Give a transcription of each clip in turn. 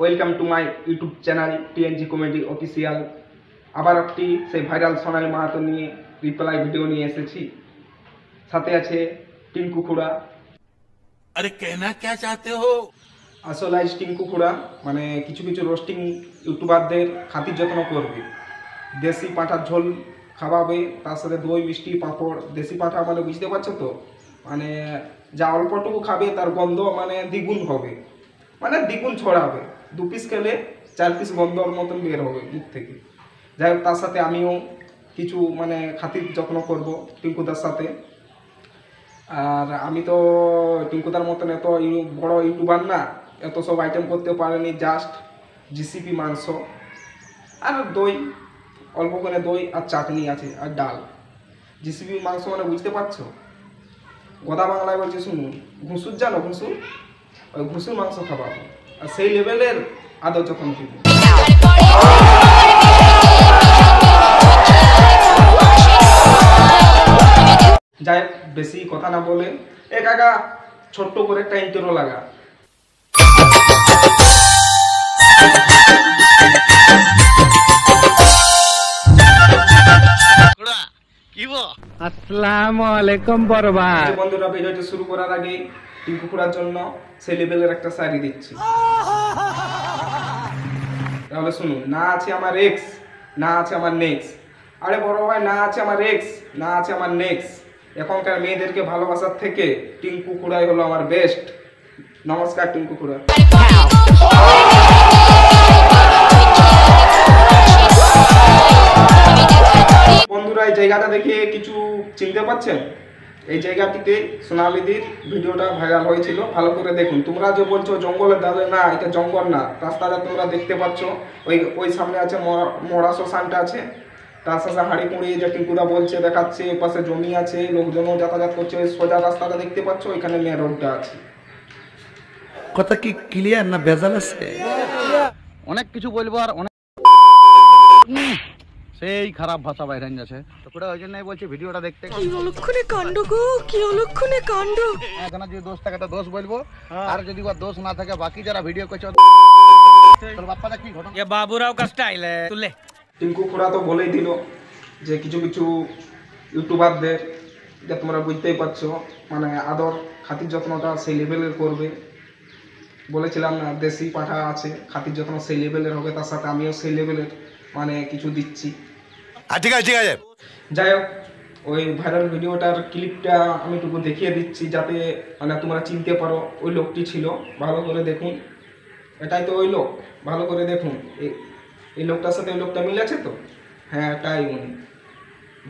Welcome to my YouTube channel TNG comedy official. আবার একটি সেই ভাইরাল সোনালী মাহাতো নিয়ে রিপ্লাই ভিডিও নিয়ে এসেছি। সাথে আছে টিঙ্কু খুড়া। अरे कहना क्या चाहते हो? আসলে আজ টিঙ্কু খুড়া মানে কিছু কিছু রোস্টিং ইউটিউবারদের খাতির যত্ন করবে। দেশি পাঁঠার ঝোল খাওয়াবে, তার সাথে দই মিষ্টি পাঁপড়। দেশি পাঁঠা মানে বুঝতে পারছো তো, মানে যা অল্পটুকু খাবে তার গন্ধ মানে দ্বিগুণ হবে, মানে দ্বিগুণ ছড়াবে। 2 পিস খেলে 4 পিস গন্ধর মতন বের হবে মুখ থেকে। যাই হোক, তার সাথে আমিও কিছু মানে খাতির যত্ন করব টিঙ্কুদার সাথে। আর আমি তো টিঙ্কুদার মতন এত বড় ইউটিউবার না, এত সব আইটেম করতে পারেনি। জাস্ট জিসিপি মাংস আর দই, অল্প করে দই আর চাটনি আছে আর ডাল। জিসিপি মাংস মানে বুঝতে পারছো, গোদা বাংলায় বলছে শুনুন, ঘুষুর জানো ঘুষুর, ওই ঘুষুর মাংস খাওয়াবো। আর সেই লেভেলের আদর যখন দিব। যাই বেশি কথা না বলে এ কাকা ছোট্ট করে একটা ইন্ট্রো লাগা। আসসালামু আলাইকুম বরবাদ। বন্ধুরা, ভিডিওটি শুরু করার আগে টিঙ্কু খুড়ার জন্য সেই লেভেলের একটা শাড়ি দিচ্ছি, তাহলে শুনুন। না আছে আমার এক্স, না আছে আমার নেক্স। আরে বড় ভাই, না আছে আমার এক্স, না আছে আমার নেক্স। এখনকার মেয়েদেরকে ভালোবাসার থেকে টিঙ্কু খুড়াই হলো আমার বেস্ট। নমস্কার টিঙ্কু খুড়া। বন্ধুরা, এই জায়গাটা দেখে কিছু চিনতে পারছেন? এই জায়গাটিতে সোনালীদির ভিডিওটা ভাইরাল হয়েছিল। ভালো করে দেখুন। তোমরা যে বলছো জঙ্গলের ধারে, না, এটা জঙ্গল না। রাস্তাটা তোমরা দেখতে পাচ্ছ, ওই সামনে আছে মরা শ্মশানটা আছে, তার সাথে হাঁড়ি কুড়িয়ে যে টিঙ্কুদা বলছে দেখাচ্ছে। পাশে জমি আছে, লোকজনও যাতায়াত করছে। ওই সোজা রাস্তাটা দেখতে পাচ্ছ, ওইখানে মেন রোডটা আছে। কথা কি ক্লিয়ার না ভেজাল আছে? অনেক কিছু বলবো আর অনেক সেই খারাপ ভাষা বাইরে যাচ্ছে, তো পুরো ওই জন্যই বলছি ভিডিওটা দেখতে। কি অলক্ষণে কাণ্ড গো, কি অলক্ষণে কাণ্ড। এখানে যদি দোষ থাকে তো দোষ বলবো, আর যদি ওর দোষ না থাকে বাকি যারা ভিডিও করছে তোর বাপ্পাটা কি ঘটনা। ये बाबूराव का स्टाइल है तुले। টিঙ্কু খুড়া তো বলেই দিল যে কিছু কিছু ইউটিউবারদের, যা তোমরা বুঝতেই পারছো, মানে আদর খাতির যত্নটা সেই লেভেলের করবে। বলেছিলাম না, দেশি পাঠা আছে, খাতির যত্ন সেই লেভেলের হবে। তার সাথে আমিও সেই লেভেলের মানে কিছু দিচ্ছি। ঠিক আছে ঠিক আছে। যাই হোক, ওই ভাইরাল ভিডিওটার ক্লিপটা আমি একটু দেখিয়ে দিচ্ছি, যাতে মানে তোমরা চিনতে পারো ওই লোকটি ছিল। ভালো করে দেখুন, এটাই তো ওই লোক। ভালো করে দেখুন, এই লোকটার সাথে ওই লোকটা মিল আছে তো? হ্যাঁ, এটাই উনি।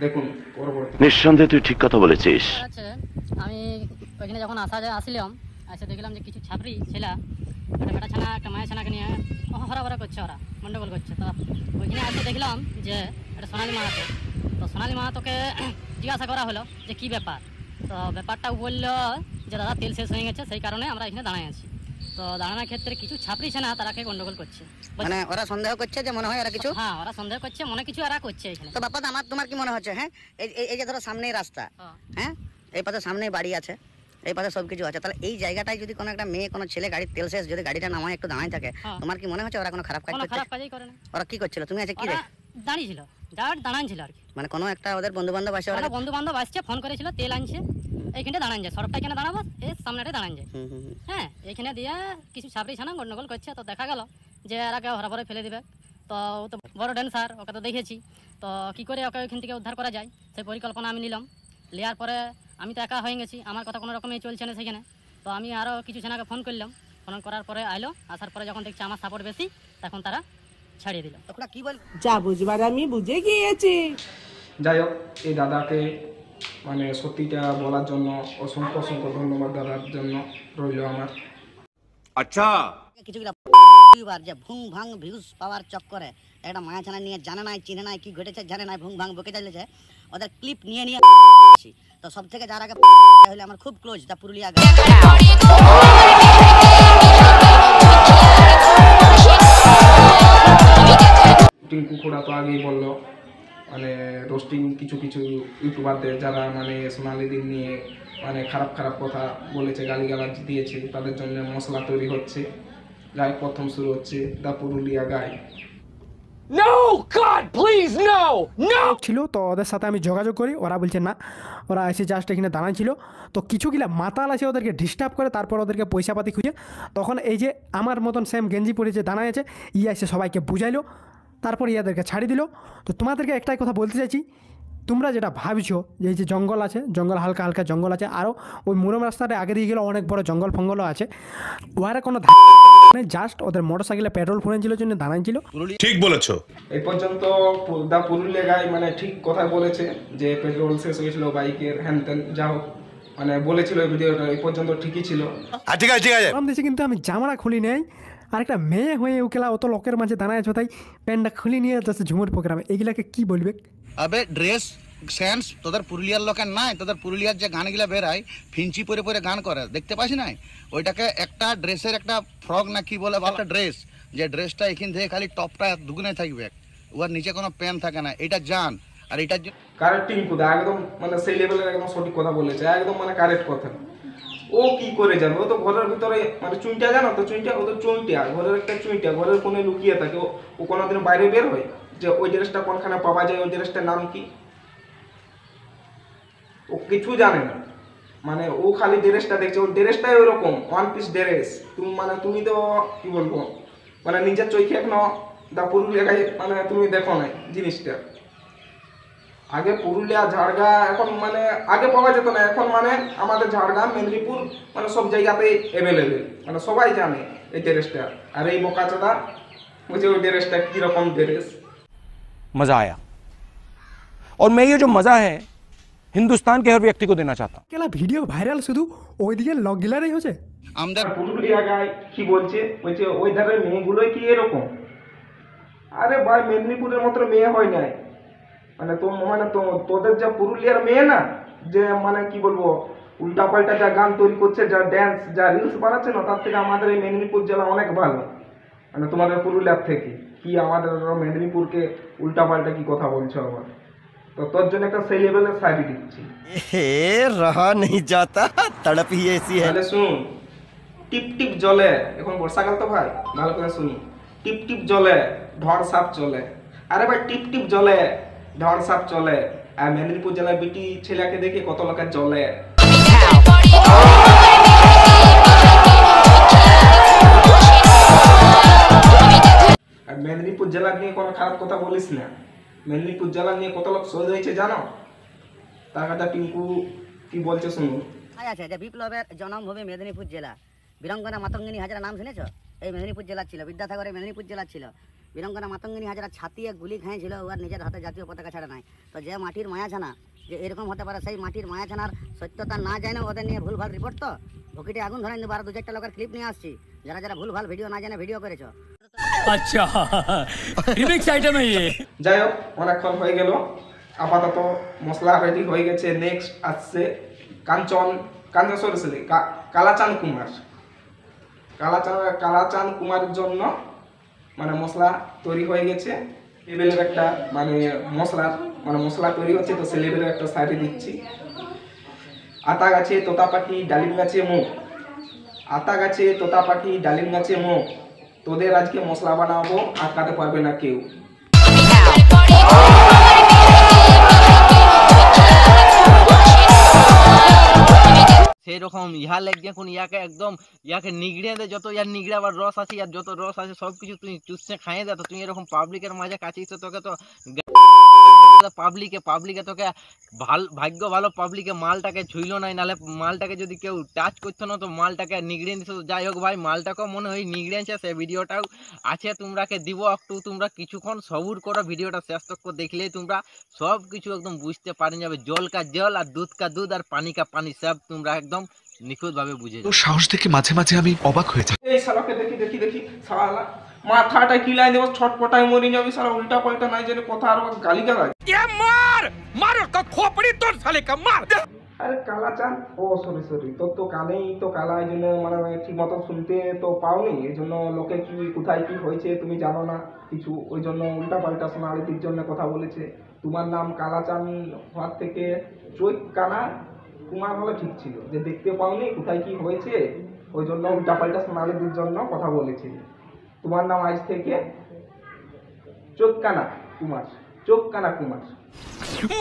দেখুন পরবর্তী। নিঃসন্দেহে তুই ঠিক কথা বলেছিস। আমি ওইখানে যখন আসলাম, এসে দেখলাম যে কিছু ছাপরি ছেলা একটা বেটা ছানা একটা মায়ের ছানাকে নিয়ে হরাভরা করছে, ওরা গন্ডগোল করছে। তো ওইখানে এসে দেখলাম যে একটা সোনালী মাহাতো। তো সোনালী মাহাতোকে জিজ্ঞাসা করা হলো যে কি ব্যাপার। তো ব্যাপারটা বললো যে দাদা তেল শেষ হয়ে গেছে, সেই কারণে আমরা এখানে দাঁড়ায় আছি। তো দাঁড়ানোর ক্ষেত্রে কিছু ছাপরি ছানা তারাকে গন্ডগোল করছে, মানে ওরা সন্দেহ করছে যে মনে হয় এরা কিছু। হ্যাঁ, ওরা সন্দেহ করছে, মনে কিছু এরা করছে এখানে। তো বাপ্পা, তোমার কি মনে হচ্ছে? হ্যাঁ, এই যে ধরো সামনেই রাস্তা, হ্যাঁ, এই পাশে সামনেই বাড়ি আছে, এই পাশে সবকিছু আছে, তাহলে এই জায়গাটায় যদি কোনো একটা মেয়ে, কোনো ছেলে গাড়ির তেল শেষ যদি গাড়িটা নামায় একটু দাঁড়ায় থাকে, তোমার কি মনে হচ্ছে ওরা কোনো খারাপ কাজ করছে? খারাপ কাজই করে না। ওরা কি করছিল? তুমি আছে কি দেখ দাঁড়িয়ে ছিল, যার দাঁড়ান ছিল আর কি। মানে কোনো একটা ওদের বন্ধু বান্ধব আসে, ওরা বন্ধু বান্ধব আসছে, ফোন করেছিল তেল আনছে, এইখানে দাঁড়ান যায়, সরবটা এখানে দাঁড়াবো, এই সামনেটা দাঁড়ান যায়। হ্যাঁ, এইখানে দিয়ে কিছু ছাপড়ি ছানা গন্ডগোল করছে। তো দেখা গেল যে এরাকে হরাভরে ফেলে দিবে। তো ও তো বড় ড্যান্সার, ওকে তো দেখেছি। তো কী করে ওকে ওইখান থেকে উদ্ধার করা যায় সেই পরিকল্পনা আমি নিলাম। নেওয়ার পরে আমি তো একা হয়ে গেছি, আমার কথা কোনো রকমই চলছে না সেখানে। তো আমি আরও কিছু ছানাকে ফোন করলাম, ফোন করার পরে আইলো। আসার পরে যখন দেখছি আমার সাপোর্ট বেশি, তখন তারা ছাড়িয়ে দিল। তখন কি বল, যা বুঝবার আমি বুঝে গিয়েছি। যাই হোক, এই দাদাকে মানে সত্যিটা বলার জন্য অসংখ্য অসংখ্য ধন্যবাদ দাদার জন্য রইল আমার। আচ্ছা, কিছু যে ভুং ভাং ভিউজ পাওয়ার চক্করে একটা মায়া ছানা নিয়ে জানে নাই, চিনে নাই, কি ঘটেছে জানে নাই, ভুং ভাং বকে চালিয়েছে। ওদের ক্লিপ নিয়ে তো সব থেকে যার আগে হলে আমার খুব ক্লোজ, দা পুরুলিয়া। টিঙ্কু খুড়া তো আগেই বললো, মানে রোস্টিং কিছু কিছু ইউটিউবারদের যারা মানে সোনালীদির নিয়ে মানে খারাপ খারাপ কথা বলেছে, গালিগালাজ দিয়েছে, তাদের জন্য মশলা তৈরি হচ্ছে। গাই প্রথম শুরু হচ্ছে দা পুরুলিয়া গাই। ছিল তো ওদের সাথে আমি যোগাযোগ করি, ওরা বলছে না, ওরা এসে জাস্ট এখানে দাঁড়াচ্ছিল। তো কিছু গিলা মাতাল আছে ওদেরকে ডিস্টার্ব করে, তারপর ওদেরকে পয়সাপাতি খুঁজে তখন এই যে আমার মতন সেম গেঞ্জি পরে যে দাঁড়ায় আছে ইয়ে এসে সবাইকে বুঝাইলো, তারপর ইয়াদেরকে ছাড়ি দিল। তো তোমাদেরকে একটাই কথা বলতে চাইছি, তোমরা যেটা ভাবছো যে এই যে জঙ্গল আছে, জঙ্গল হালকা হালকা জঙ্গল আছে, আরও ওই মুরম রাস্তাটা আগে দিয়ে গেলে অনেক বড় জঙ্গল ফঙ্গলও আছে, ওরা কোনো জাস্ট ওদের মোটর সাইকেলে পেট্রোল ফুরেছিল জন্য দাঁড়াইছিল। ঠিক বলেছো। এই পর্যন্ত দা পুরুলিয়া গাই মানে ঠিক কথা বলেছে যে পেট্রোল শেষ হয়েছিল বাইকের, হ্যান ত্যান যা হোক মানে বলেছিল এই ভিডিওটা এই পর্যন্ত ঠিকই ছিল। ঠিক আছে ঠিক আছে। আরাম দিয়েছে কিন্তু আমি জামাটা খুলি নেই, আরেকটা মেয়ে হয়ে উকেলা অত লোকের মাঝে দাঁড়ায় আছো, তাই প্যান্টটা খুলি নিয়ে যাচ্ছে ঝুমুর প্রোগ্রামে, এগুলাকে কি বলবে? আবে ড্রেস সেন্স তোদের পুরুলিয়ার লোকের নাই, তোদের পুরুলিয়ার যে গানগুলা বেরায় ফিঞ্চি পরে পরে গান করে দেখতে পাস নাই, ওইটাকে একটা ড্রেসের একটা ফ্রক না কি বলে একটা ড্রেস, যে ড্রেসটা এখান থেকে খালি টপটা দুগুনে থাকবে, ওর নিচে কোনো প্যান্ট থাকে না, এটা জান। আর এটার কারেক্ট টিঙ্কুদা একদম মানে সেই লেভেলের একদম সঠিক কথা বলেছে, একদম মানে কারেক্ট কথা। ও কি করে জানো, ও তো ঘরের ভিতরে মানে চুইটা জানো তো, চুইটা ও তো চুইটা ঘরের একটা চুইটা ঘরের কোণে লুকিয়ে থাকে, ও কোনোদিন বাইরে বের হয় যে ওই ড্রেসটা কোনখানে পাওয়া যায়, ওই ড্রেসটার নাম কি, ও কিছু জানে না। মানে ও খালি ড্রেসটা দেখছে, ওর ড্রেসটাই ওরকম ওয়ান পিস ড্রেস। তুমি মানে তুমি তো কি বলবো মানে নিজের চোখে এখনো দা পুরুলিয়া গায়ে মানে তুমি দেখো না জিনিসটা। আগে পুরুলিয়া ঝাড়গ্রাম এখন মানে আগে পাওয়া যেত না, এখন মানে আমাদের ঝাড়গ্রাম মেদিনীপুর মানে সব জায়গাতেই অ্যাভেলেবেল, মানে সবাই জানে এই ড্রেসটা। আর এই বোকাচোদা বুঝে ওই ড্রেসটা কীরকম ড্রেস। मजा आया और मैं ये जो मजा है हिंदुस्तान के हर व्यक्ति को देना चाहता हूँ। কেলা ভিডিও ভাইরাল শুধু ওইদিকে লগ গিলারই হচ্ছে। আমাদের পুরুলিয়া গায়ে কি বলছে, বলছে ওই ধারের মেয়েগুলোই কি এরকম। আরে ভাই মেদিনীপুরের মতো মেয়ে হয় নাই, মানে তোদের যা পুরুলিয়ার মেয়ে না, যে মানে কি বলবো উল্টা পাল্টা যা গান তৈরি করছে, যা ড্যান্স যা রিলস বানাচ্ছে না, তার থেকে আমাদের এই মেদিনীপুর জেলা অনেক ভালো, মানে তোমাদের পুরুলিয়ার থেকে। কি আমাদের মেদিনীপুরকে উল্টা পাল্টা কি কথা বলছো আবার, তো তোর জন্য একটা সেই লেভেলের শাড়ি দিচ্ছি। রহা নেই যাতা তড়প হি এসি তাহলে শুন, টিপ টিপ জলে, এখন বর্ষাকাল তো ভাই ভালো করে শুনি, টিপ টিপ জলে ঢর সাপ চলে। আরে ভাই টিপ টিপ জলে ঢর সাপ চলে, আর মেদিনীপুর জেলার বিটি ছেলেকে দেখে কত লোকের জলে। আর মেদিনীপুর জেলা নিয়ে কোনো খারাপ কথা বলিস না, মেদিনীপুর জেলা নিয়ে কত লোক শহীদ হয়েছে জানো? তার কথা টিঙ্কু কি বলছে শুনুন। আছে যে বিপ্লবের জন্মভূমি মেদিনীপুর জেলা, বীরঙ্গনা মাতঙ্গিনী হাজরা নাম শুনেছ? এই মেদিনীপুর জেলা ছিল, বিদ্যাসাগরের মেদিনীপুর জেলা ছিল। বীরঙ্গনা মাতঙ্গিনী হাজরা ছাতিয়ে গুলি খেয়েছিল, ওর নিজের হাতে জাতীয় পতাকা ছাড়া নাই। তো যে মাটির মায়াছানা যে এরকম হতে পারে, সেই মাটির মায়াছানার সত্যতা না জানে ওদের নিয়ে ভুলভাল রিপোর্ট, তো ভুকিটে আগুন ধরে দেবো। আর দু চারটা লোকের ক্লিপ নিয়ে আসছি, যারা যারা ভুলভাল ভিডিও না জানে ভিডিও করেছো। अच्छा रिमिक्स आइटम है ये। যাই হোক অনেকক্ষণ হয়ে গেল, আপাতত মশলা রেডি হয়ে গেছে। নেক্সট আসছে কালাচান কুমার। কালাচান কুমারের জন্য মানে মশলা তৈরি হয়ে গেছে, লেভেলের একটা মানে মশলা তৈরি হচ্ছে, তো সে লেভেলের একটা শাড়ি দিচ্ছি। আতা গাছে তোতা পাখি ডালিম গাছে মুখ, আতা গাছে তোতা পাখি ডালিম গাছে মুখ, তোদের আজকে মশলা বানাবো আটকাতে পারবে না কেউ। সেই রকম ইহা লাগছে কোন ইয়াকে একদম ইয়াকে নিগড়ে দে, যত ইয়ার নিগড়াবার রস আছে, ইয়ার যত রস আছে সব কিছু তুই চুষে খাইয়ে দে। তো তুই এরকম পাবলিকের মাঝে কাছিস, তোকে তো পাবলিকে তোকে ভাগ্য ভালো পাবলিকে মালটাকে ছুইল নাই, নাহলে মালটাকে যদি কেউ টাচ করতো না তো মালটাকে নিগড়িয়ে দিত। যাই হোক ভাই, মালটাকেও মনে হয় নিগড়িয়েছে, সে ভিডিওটাও আছে তোমরাকে দিব একটু, তোমরা কিছুক্ষণ সবুর করো, ভিডিওটা শেষ তক দেখলেই তোমরা সব কিছু একদম বুঝতে পারে যাবে। জল কা জল আর দুধ কা দুধ আর পানি কা পানি সব তোমরা একদম নিখুঁত ভাবে বুঝে যাবে। সাহস দেখে মাঝে মাঝে আমি অবাক হয়ে যাই। এই শালাকে দেখি শালা মাথাটা কিলাই দেবো, ছটপটায় মরে যাবি শালা, উল্টা পাল্টা নাই জানি কথা আর গালি গালাজ। ये मार का खोपड़ी तोड़ साले का मार। আরে কালাচান, ও সরি তোর তো কানেই তো কালা, এই জন্য মানে ঠিক মতো শুনতে তো পাওনি, এই জন্য লোকে কি কোথায় কি হয়েছে তুমি জানো না কিছু, ওই জন্য উল্টা পাল্টা সোনালিটির জন্য কথা বলেছে। তোমার নাম কালাচান হওয়ার থেকে চৈত কানা কুমার হলে ঠিক ছিল, যে দেখতে পাওনি কোথায় কি হয়েছে, ওই জন্য উল্টা পাল্টা সোনালিটির জন্য কথা বলেছে। তোমার নাম আজ থেকে চোখকানা কুমার। চোখকানা কুমার।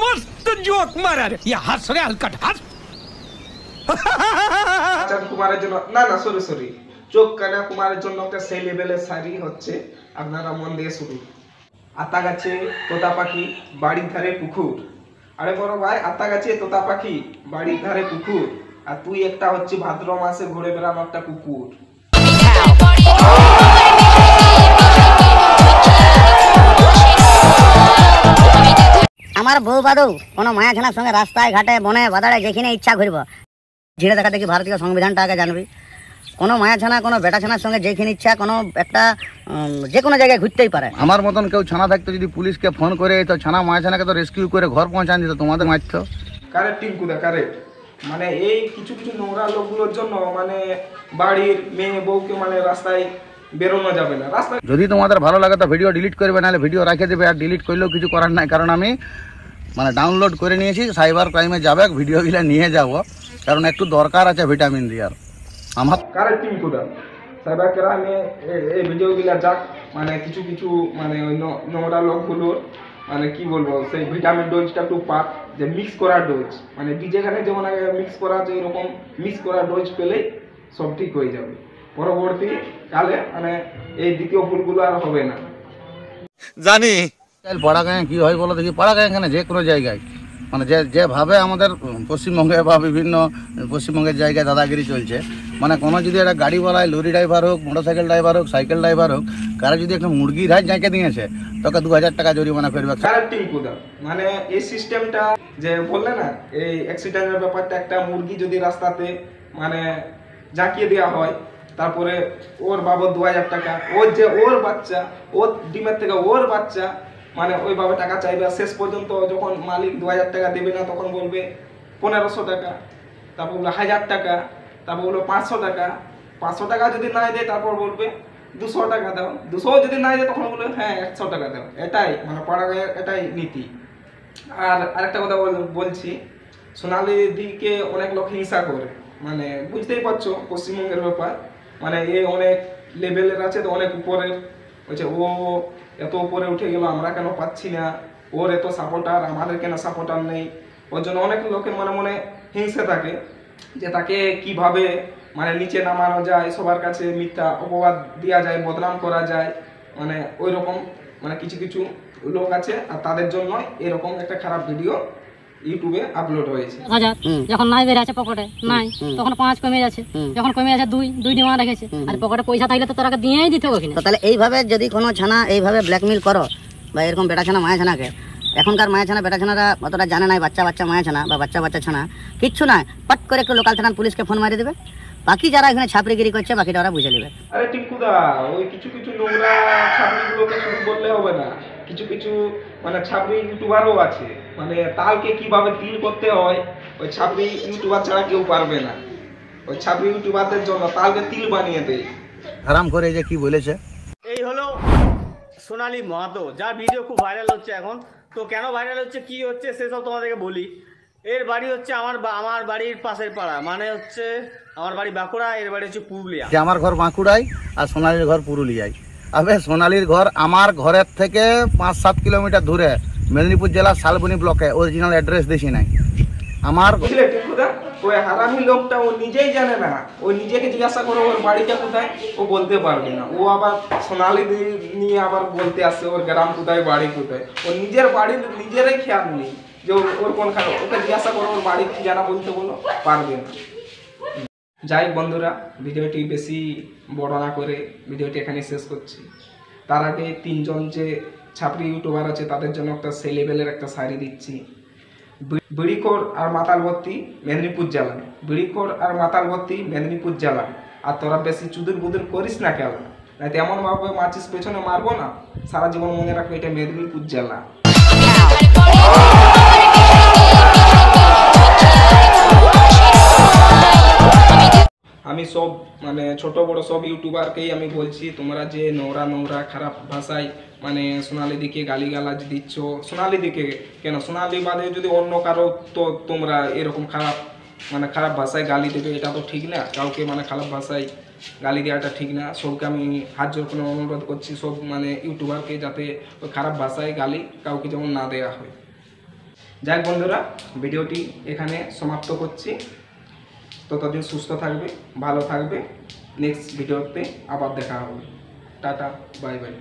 मस्त जोक मारा रे ये हंस रे हलकट हंस চাঁদ কুমারের জন্য না সরি চোখকানা কুমারের জন্য একটা সেই লেভেলের শাড়ি হচ্ছে, আপনারা মন দিয়ে শুরু। আতা গাছে তোতা পাখি, বাড়ির ধারে পুকুর। আরে বড় ভাই, আতা গাছে তোতা পাখি, বাড়ির ধারে পুকুর, আর তুই একটা হচ্ছে ভাদ্র মাসে ঘুরে বেড়ানো একটা কুকুর। আমার বউ বাদু কোনো মায়া ছানার সঙ্গে রাস্তায় ঘাটে বনে বাদাড়ে যেখানে ইচ্ছা ঘুরব, ঝিড়ে দেখা দেখি ভারতীয় সংবিধানটা আগে জানবি। কোনো মায়া ছানা কোনো বেটা ছানার সঙ্গে যেখানে ইচ্ছা কোনো একটা যে কোনো জায়গায় ঘুরতেই পারে। আমার মতন কেউ ছানা থাকতো যদি পুলিশকে ফোন করে তো ছানা মায়া ছানাকে তো রেস্কিউ করে ঘর পৌঁছান দিত, তোমাদের মারতো। কারেক্ট টিঙ্কুদা, কারেক্ট। মানে এই কিছু কিছু নোংরা লোকগুলোর জন্য মানে বাড়ির মেয়ে বউকে মানে রাস্তায় বেরোনো যাবে না। রাস্তায় যদি তোমাদের ভালো লাগে তো ভিডিও ডিলিট করবে, নাহলে ভিডিও রেখে দেবে, আর ডিলিট করলেও কিছু করার নাই। কারণ আমি মানে ডাউনলোড করে নিয়েছি, সাইবার ক্রাইমে যাবে, ভিডিওগুলো নিয়ে যাব, কারণ একটু দরকার আছে ভিটামিন দেওয়ার আমার। কারেক্ট টিঙ্কুদা, সাইবার ক্রাইমে এই ভিডিওগুলো যাক, মানে কিছু কিছু মানে ওই নোংরা লোকগুলোর মানে কি বলবো সেই ভিটামিন ডোজটা একটু পাক, যে মিক্স করা ডোজ, মানে ডিজে গানে যেমন আগে মিক্স করা আছে এরকম মিক্স করা ডোজ পেলেই সব ঠিক হয়ে যাবে। পরবর্তী কালে মানে এই দ্বিতীয় ভুলগুলো আর হবে না। জানি পাড়া গাঁয়ে কী হয় বলো দেখি, পাড়া গাঁয়ে এখানে যে কোনো জায়গায় মানে যেভাবে আমাদের পশ্চিমবঙ্গে বা বিভিন্ন পশ্চিমবঙ্গের জায়গায় দাদাগিরি চলছে, মানে কোনো যদি একটা গাড়িওয়ালায় লরি ড্রাইভার হোক, মোটরসাইকেল ড্রাইভার হোক, সাইকেল ড্রাইভার হোক, কারো যদি একটা মুরগির হাত যাকে দিয়েছে তোকে 2000 টাকা জরিমানা করবে। কারেক্ট টিঙ্কুদা, মানে এই সিস্টেমটা যে বললে না এই অ্যাক্সিডেন্টের ব্যাপারটা, একটা মুরগি যদি রাস্তাতে মানে জাঁকিয়ে দেওয়া হয়, তারপরে ওর বাবদ 2000 টাকা, ওর বাচ্চা, ওর ডিমের থেকে ওর বাচ্চা, মানে ওইভাবে টাকা চাইবে। আর শেষ পর্যন্ত যখন মালিক 2000 টাকা দেবে না তখন বলবে 1500 টাকা, তারপর বলবে 1000 টাকা, তারপর বলবে 500 টাকা। 500 টাকা যদি না দেয় তারপর বলবে 200 টাকা দাও, 200 যদি না দেয় তখন বলবে হ্যাঁ 100 টাকা দাও। এটাই মানে পাড়া গাঁয়ের এটাই নীতি। আর আরেকটা কথা বলছি, সোনালী দিকে অনেক লোক হিংসা করে, মানে বুঝতেই পারছো পশ্চিমবঙ্গের ব্যাপার, মানে এ অনেক লেভেলের আছে তো, অনেক উপরের বলছে, ও এত উপরে উঠে গেল আমরা কেন পাচ্ছি না, ওর এত সাপোর্টার আমাদের কেন সাপোর্টার নেই। ওর জন্য অনেক লোকের মনে মনে হিংসে থাকে যে তাকে কিভাবে মানে নিচে নামানো যায়, সবার কাছে মিথ্যা অপবাদ দেওয়া যায়, বদনাম করা যায়, মানে ওই রকম মানে কিছু কিছু লোক আছে। আর তাদের জন্য এরকম একটা খারাপ ভিডিও ইউটিউবে আপলোড হয়েছে। যখন নাই বের আছে পকেটে নাই, তখন 5 কমে যাচ্ছে, যখন কমে যাচ্ছে 2 ডিমা রেখেছে, আর পকেটে পয়সা থাকলে তো তোরাকে দিয়েই দিতে হবে। তো তাহলে এইভাবে যদি কোনো ছানা এইভাবে ব্ল্যাকমেল করো বা এরকম বেটা ছানা মায়া ছানাকে, এখনকার মায়া ছানা বেটা ছানারা অতটা জানে নাই, বাচ্চা বাচ্চা মায়া ছানা বা বাচ্চা ছানা কিচ্ছু নয়, পট করে একটু লোকাল থানার পুলিশকে ফোন মারি দেবে, বাকি যারা এখানে ছাপড়িগিরি করছে বাকিটা ওরা বুঝে নেবে। আরে টিঙ্কুদা, ওই কিছু কিছু নোংরা ছাপড়িগুলোকে শুধু বললে হবে না, কিছু কিছু মানে ছাপড়ি ইউটিউবারও আছে, মানে তালকে কিভাবে ডিল করতে হয় ওই ছাপড়ি ইউটিউবার ছাড়া কেউ পারবে না। ওই ছাপড়ি ইউটিউবারদের জন্য তালকে তিল বানিয়ে দেয়। আরাম করে এই যে কি বলেছে, এই হলো সোনালী মাহাতো, যার ভিডিও খুব ভাইরাল হচ্ছে এখন। তো কেন ভাইরাল হচ্ছে, কি হচ্ছে সেসব তোমাদেরকে বলি। এর বাড়ি হচ্ছে আমার বাড়ির পাশের পাড়া, মানে হচ্ছে আমার বাড়ি বাঁকুড়া, এর বাড়ি হচ্ছে পুরুলিয়া। যে আমার ঘর বাঁকুড়ায় আর সোনালীর ঘর পুরুলিয়ায়। আবে সোনালীর ঘর আমার ঘরের থেকে 5-7 কিলোমিটার দূরে, মেদিনীপুর জেলার শালবনী ব্লকে, অরিজিনাল অ্যাড্রেস দিছি নাই আমার। বুঝলে টিঙ্কুদা, ওই হারামি লোকটা ও নিজেই জানে না, ও নিজেকে জিজ্ঞাসা করে ওর বাড়িটা কোথায়, ও বলতে পারবে না। ও আবার সোনালী নিয়ে আবার বলতে আসে ওর গ্রাম কোথায়, বাড়ি কোথায়। ও নিজের বাড়ির নিজেরই খেয়াল নেই যে ওর কোনখানে, ওকে জিজ্ঞাসা করে ওর বাড়ি কি জানা বলতে বলো, পারবে না। যাই বন্ধুরা, ভিডিওটি বেশি বড় না করে ভিডিওটি এখানে শেষ করছি। তার আগে 3জন যে ছাপড়ি ইউটিউবার আছে তাদের জন্য একটা সেই লেভেলের একটা শাড়ি দিচ্ছি। বিড়িখোর আর মাতালবর্তী মেদিনীপুর জেলা, বিড়িখোর আর মাতালবর্তী মেদিনীপুর জেলা। আর তোরা বেশি চুদুর বুদুর করিস না কেন, না তেমন ভাবে মাছিস পেছনে মারবো না, সারা জীবন মনে রাখবো এটা মেদিনীপুর জেলা। আমি সব মানে ছোট বড় সব ইউটিউবারকেই আমি বলছি, তোমরা যে নোংরা খারাপ ভাষায় মানে সোনালী দিকে গালিগালাজ দিচ্ছ, সোনালী দিকে কেন, সোনালী বাদে যদি অন্য কারো তো তোমরা এরকম খারাপ মানে খারাপ ভাষায় গালি দেবে, এটা তো ঠিক না। কাউকে মানে খারাপ ভাষায় গালি দেওয়াটা ঠিক না। সবকে আমি হাত জোর করে অনুরোধ করছি, সব মানে ইউটিউবারকে যাতে ওই খারাপ ভাষায় গালি কাউকে যেমন না দেওয়া হয়। যাই হোক বন্ধুরা, ভিডিওটি এখানে সমাপ্ত করছি। ততদিন সুস্থ থাকবে, ভালো থাকবে। নেক্সট ভিডিওতে আবার দেখা হবে। Tata, bye bye.